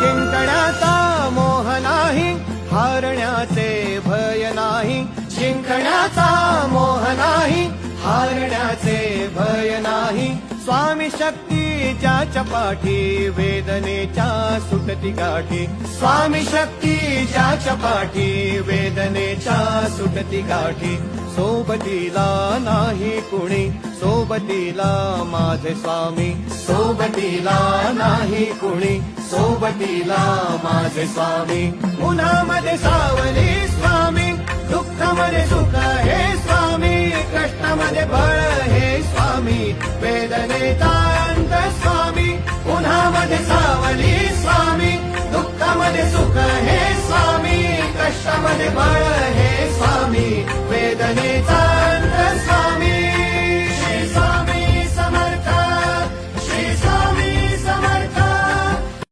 जिंकण्याचा मोह नाही, हारण्याचे भय नाही. जिंकण्याचा मोह नाही, हारण्याचे भय नाही. स्वामी शक्ती ज्याच्या पाठी, वेदनेच्या सुटती गाठी. स्वामी शक्ती ज्याच्या पाठी, वेदनेच्या सुटती गाठी. सोबतीला नाही कुणी, सोबतीला माझे स्वामी. सोबतीला नाही कुणी, सोबतीला माझे स्वामी. उन्हामध्ये सावली स्वामी, दुःखामध्ये सुख हे स्वामी. कष्टामध्ये बळ हे स्वामी, वेदनेचा अंत स्वामी. उन्हामध्ये सावली